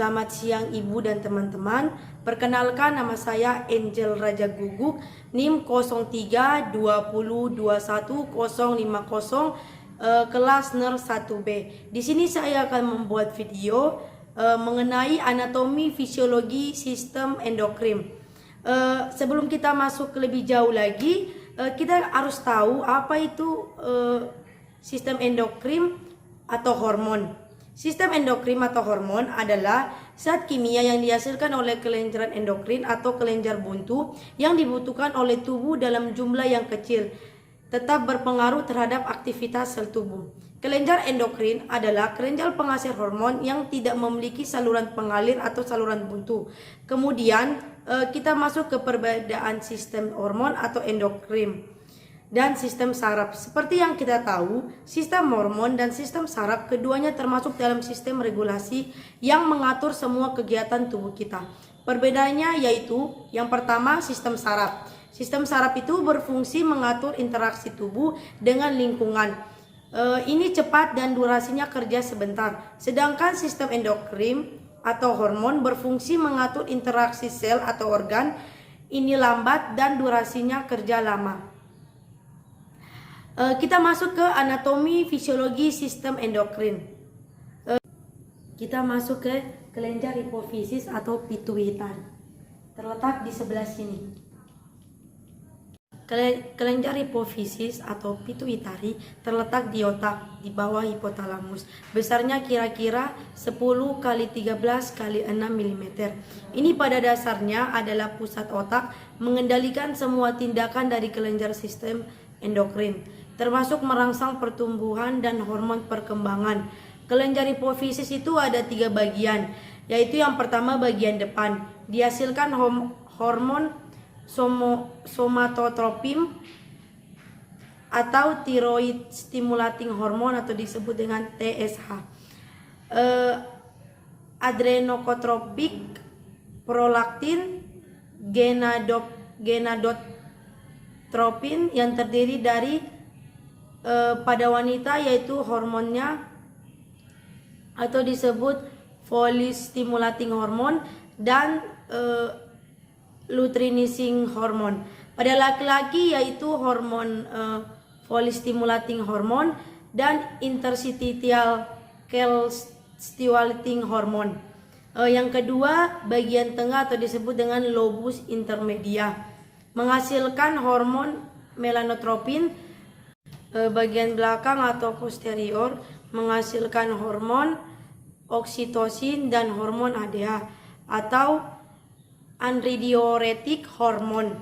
Selamat siang Ibu dan teman-teman. Perkenalkan, nama saya Angel Raja Guguk, NIM 0320210050, kelas NER 1B. Di sini saya akan membuat video mengenai anatomi fisiologi sistem endokrin. Sebelum kita masuk ke lebih jauh lagi, kita harus tahu apa itu sistem endokrin atau hormon. Sistem endokrin atau hormon adalah zat kimia yang dihasilkan oleh kelenjar endokrin atau kelenjar buntu yang dibutuhkan oleh tubuh dalam jumlah yang kecil, tetap berpengaruh terhadap aktivitas sel tubuh. Kelenjar endokrin adalah kelenjar penghasil hormon yang tidak memiliki saluran pengalir atau saluran buntu. Kemudian kita masuk ke perbedaan sistem hormon atau endokrin dan sistem saraf. Seperti yang kita tahu, sistem hormon dan sistem saraf keduanya termasuk dalam sistem regulasi yang mengatur semua kegiatan tubuh kita. Perbedaannya yaitu yang pertama, sistem saraf. Sistem saraf itu berfungsi mengatur interaksi tubuh dengan lingkungan. Ini cepat dan durasinya kerja sebentar. Sedangkan sistem endokrin atau hormon berfungsi mengatur interaksi sel atau organ. Ini lambat dan durasinya kerja lama. Kita masuk ke anatomi fisiologi sistem endokrin. Kita masuk ke kelenjar hipofisis atau pituitari. Terletak di sebelah sini. Kelenjar hipofisis atau pituitari terletak di otak di bawah hipotalamus. Besarnya kira-kira 10 kali 13 kali 6 mm. Ini pada dasarnya adalah pusat otak mengendalikan semua tindakan dari kelenjar sistem endokrin, termasuk merangsang pertumbuhan dan hormon perkembangan. Kelenjar hipofisis itu ada 3 bagian, yaitu yang pertama bagian depan, dihasilkan hormon somatotropin atau thyroid stimulating hormone atau disebut dengan TSH. Adrenokotropik, prolaktin, gonadotropin yang terdiri dari pada wanita yaitu hormonnya atau disebut follicle stimulating hormone dan luteinizing hormone. Pada laki-laki yaitu hormon follicle stimulating hormone dan interstitial stimulating hormone. Yang kedua, bagian tengah atau disebut dengan lobus intermedia menghasilkan hormon melanotropin. Bagian belakang atau posterior menghasilkan hormon oksitosin dan hormon ADH atau antidiuretik hormon.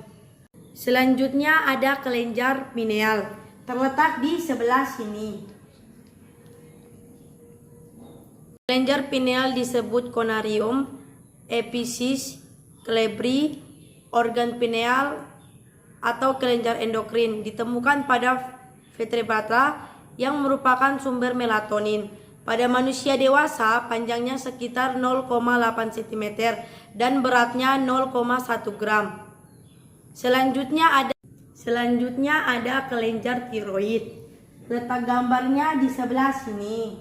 Selanjutnya ada kelenjar pineal, terletak di sebelah sini. Kelenjar pineal disebut conarium, epiphysis, klebri, organ pineal atau kelenjar endokrin, ditemukan pada vertebrata yang merupakan sumber melatonin. Pada manusia dewasa, panjangnya sekitar 0,8 cm dan beratnya 0,1 gram. Selanjutnya ada kelenjar tiroid. Letak gambarnya di sebelah sini.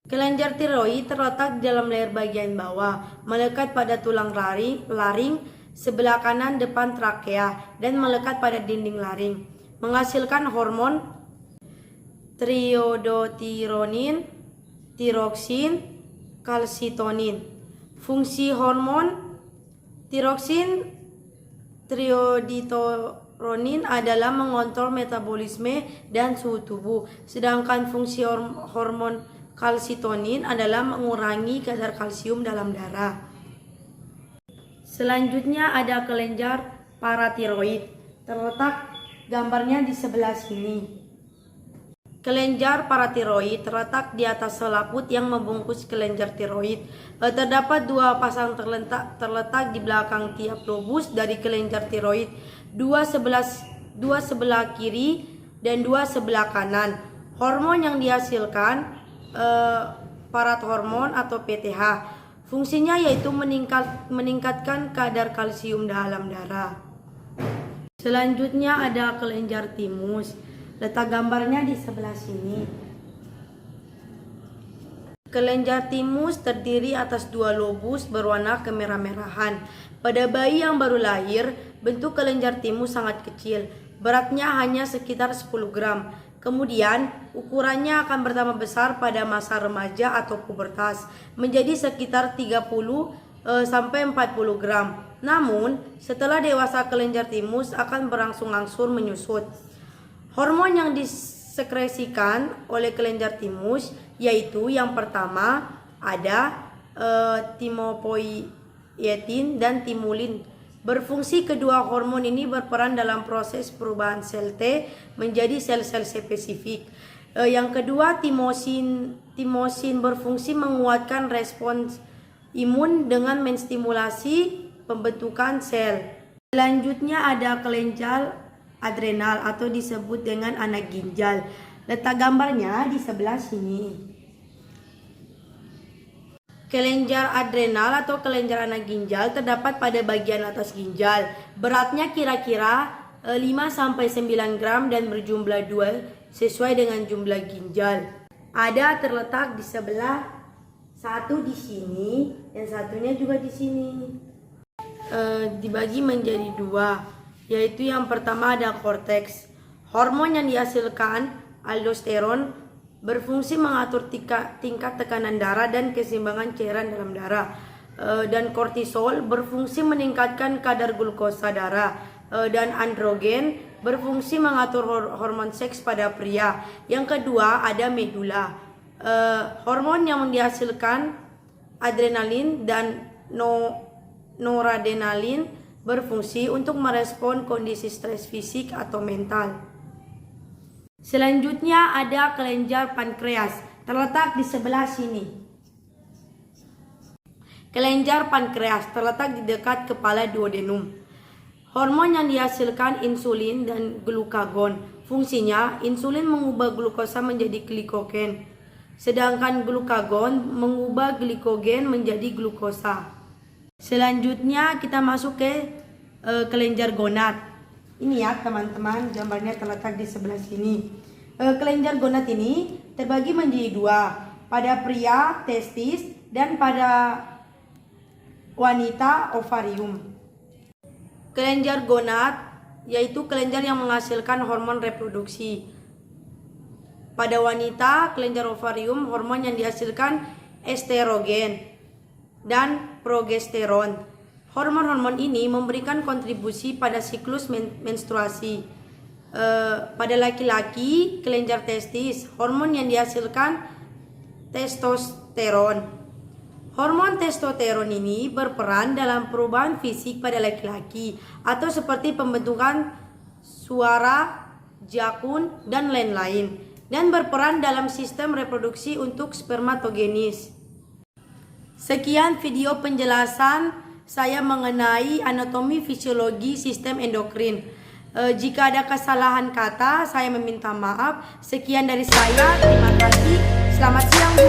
Kelenjar tiroid terletak di dalam leher bagian bawah, melekat pada tulang laring sebelah kanan depan trakea dan melekat pada dinding laring. Menghasilkan hormon triodotironin, tiroksin, kalsitonin. Fungsi hormon tiroksin, trioditironin adalah mengontrol metabolisme dan suhu tubuh, sedangkan fungsi hormon kalsitonin adalah mengurangi kadar kalsium dalam darah. Selanjutnya ada kelenjar paratiroid. Terletak gambarnya di sebelah sini. Kelenjar paratiroid terletak di atas selaput yang membungkus kelenjar tiroid. Terdapat 2 pasang terletak di belakang tiap lobus dari kelenjar tiroid, dua sebelah kiri dan 2 sebelah kanan. Hormon yang dihasilkan parathormon atau PTH. Fungsinya yaitu meningkatkan kadar kalsium dalam darah. Selanjutnya ada kelenjar timus. Letak gambarnya di sebelah sini. Kelenjar timus terdiri atas dua lobus berwarna kemerah-merahan. Pada bayi yang baru lahir, bentuk kelenjar timus sangat kecil. Beratnya hanya sekitar 10 gram. Kemudian, ukurannya akan bertambah besar pada masa remaja atau pubertas, menjadi sekitar 30 sampai 40 gram. Namun, setelah dewasa kelenjar timus akan berangsur-angsur menyusut. Hormon yang disekresikan oleh kelenjar timus yaitu yang pertama ada timopoietin dan timulin. Berfungsi kedua hormon ini berperan dalam proses perubahan sel T menjadi sel-sel spesifik. Yang kedua timosin berfungsi menguatkan respons imun dengan menstimulasi pembentukan sel. Selanjutnya ada kelenjar adrenal atau disebut dengan anak ginjal. Letak gambarnya di sebelah sini. Kelenjar adrenal atau kelenjar anak ginjal terdapat pada bagian atas ginjal. Beratnya kira-kira 5-9 gram dan berjumlah 2 sesuai dengan jumlah ginjal. Ada terletak di sebelah, satu di sini dan satunya juga di sini. Dibagi menjadi dua, yaitu yang pertama ada korteks. Hormon yang dihasilkan aldosteron berfungsi mengatur tingkat tekanan darah dan keseimbangan cairan dalam darah. Dan kortisol berfungsi meningkatkan kadar glukosa darah. Dan androgen berfungsi mengatur hormon seks pada pria. Yang kedua ada medula. Hormon yang dihasilkan adrenalin dan noradrenalin berfungsi untuk merespon kondisi stres fisik atau mental. Selanjutnya ada kelenjar pankreas, terletak di sebelah sini. Kelenjar pankreas terletak di dekat kepala duodenum. Hormon yang dihasilkan insulin dan glukagon. Fungsinya, insulin mengubah glukosa menjadi glikogen, sedangkan glukagon mengubah glikogen menjadi glukosa. Selanjutnya kita masuk ke kelenjar gonad. Ini ya teman-teman, gambarnya terletak di sebelah sini. Kelenjar gonad ini terbagi menjadi dua. Pada pria testis dan pada wanita ovarium. Kelenjar gonad yaitu kelenjar yang menghasilkan hormon reproduksi. Pada wanita, kelenjar ovarium hormon yang dihasilkan estrogen dan progesteron. Hormon-hormon ini memberikan kontribusi pada siklus menstruasi. Pada laki-laki, kelenjar testis, hormon yang dihasilkan testosteron. Hormon testosteron ini berperan dalam perubahan fisik pada laki-laki atau seperti pembentukan suara, jakun, dan lain-lain, dan berperan dalam sistem reproduksi untuk spermatogenis. Sekian video penjelasan saya mengenai anatomi fisiologi sistem endokrin. Jika ada kesalahan kata, saya meminta maaf. Sekian dari saya. Terima kasih. Selamat siang, Bu.